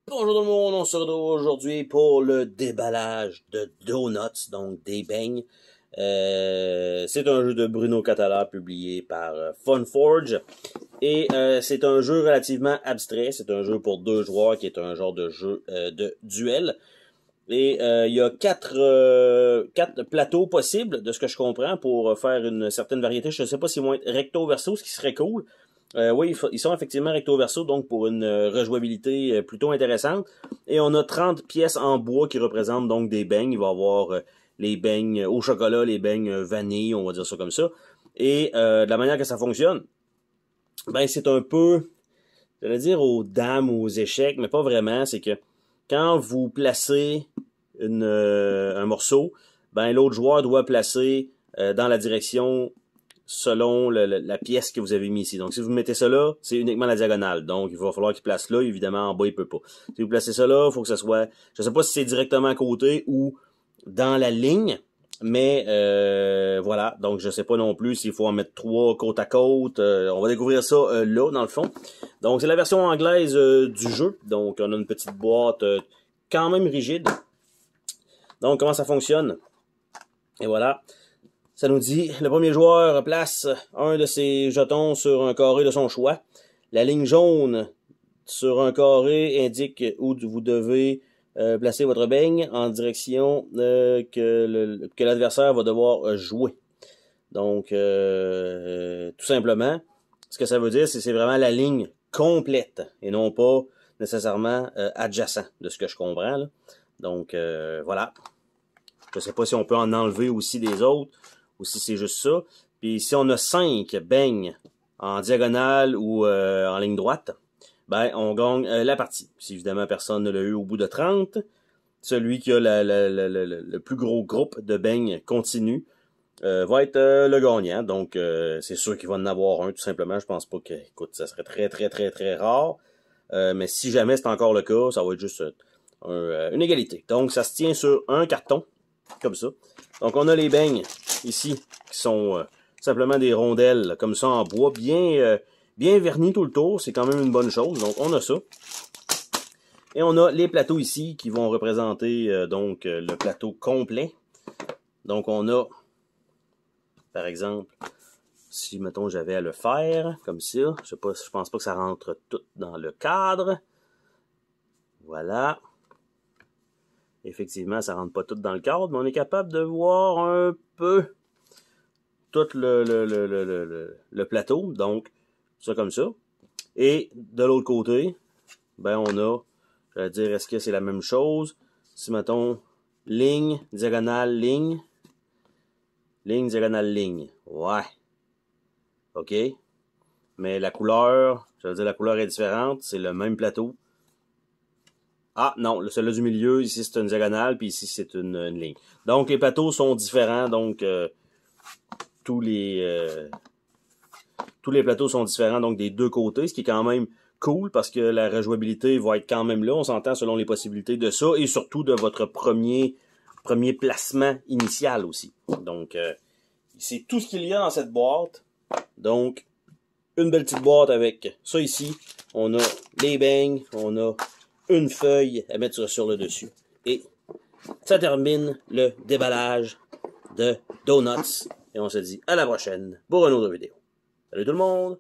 Bonjour tout le monde, on se retrouve aujourd'hui pour le déballage de Donuts, donc des beignes. C'est un jeu de Bruno Catala publié par Funforge et c'est un jeu relativement abstrait. C'est un jeu pour 2 joueurs qui est un genre de jeu de duel. Et il y a quatre plateaux possibles, de ce que je comprends, pour faire une certaine variété. Je ne sais pas s'ils vont être recto-verso, ce qui serait cool. Oui, ils sont effectivement recto-verso, donc pour une rejouabilité plutôt intéressante. Et on a 30 pièces en bois qui représentent donc des beignes. Il va y avoir les beignes au chocolat, les beignes vanille, on va dire ça comme ça. Et de la manière que ça fonctionne, ben c'est un peu, j'allais dire aux dames ou aux échecs, mais pas vraiment. C'est que quand vous placez un morceau, ben l'autre joueur doit placer dans la direction selon la pièce que vous avez mis ici. Donc, si vous mettez ça là, c'est uniquement la diagonale. Donc, il va falloir qu'il place là. Évidemment, en bas, il peut pas. Si vous placez ça là, il faut que ça soit... Je sais pas si c'est directement à côté ou dans la ligne. Mais voilà, donc je sais pas non plus s'il faut en mettre 3 côte à côte. On va découvrir ça là, dans le fond. Donc, c'est la version anglaise du jeu. Donc, on a une petite boîte quand même rigide. Donc, comment ça fonctionne? Et voilà. Ça nous dit, le premier joueur place un de ses jetons sur un carré de son choix. La ligne jaune sur un carré indique où vous devez placer votre beigne en direction que l'adversaire va devoir jouer. Donc, tout simplement, ce que ça veut dire, c'est que c'est vraiment la ligne complète et non pas nécessairement adjacent, de ce que je comprends, là. Donc, voilà. Je sais pas si on peut en enlever aussi des autres ou si c'est juste ça. Puis si on a 5 beignes en diagonale ou en ligne droite, ben on gagne la partie. Si évidemment personne ne l'a eu au bout de 30, celui qui a le plus gros groupe de beignes continu va être le gagnant. Donc c'est sûr qu'il va en avoir un tout simplement. Je pense pas que, écoute, ça serait très rare. Mais si jamais c'est encore le cas, ça va être juste une égalité. Donc ça se tient sur un carton, comme ça. Donc on a les beignes ici, qui sont simplement des rondelles, comme ça en bois, bien vernis tout le tour, c'est quand même une bonne chose. Donc on a ça. Et on a les plateaux ici, qui vont représenter donc le plateau complet. Donc on a, par exemple, si mettons j'avais à le faire, comme ça, je pense pas que ça rentre tout dans le cadre. Voilà. Effectivement, ça rentre pas tout dans le cadre, mais on est capable de voir un peu tout le plateau. Donc, ça comme ça. Et de l'autre côté, ben on a, je vais dire, est-ce que c'est la même chose? Si, mettons, ligne, diagonale, ligne, ligne, diagonale, ligne. Ouais. OK. Mais la couleur, je veux dire, la couleur est différente. C'est le même plateau. Ah, non, celui-là du milieu, ici c'est une diagonale, puis ici c'est une ligne. Donc les plateaux sont différents, donc tous les plateaux sont différents, donc des deux côtés, ce qui est quand même cool, parce que la rejouabilité va être quand même là, on s'entend selon les possibilités de ça, et surtout de votre premier placement initial aussi. Donc, c'est tout ce qu'il y a dans cette boîte. Donc, une belle petite boîte avec ça ici. On a les beignes, on a une feuille à mettre sur le dessus. Et ça termine le déballage de Donuts. Et on se dit à la prochaine pour une autre vidéo. Salut tout le monde!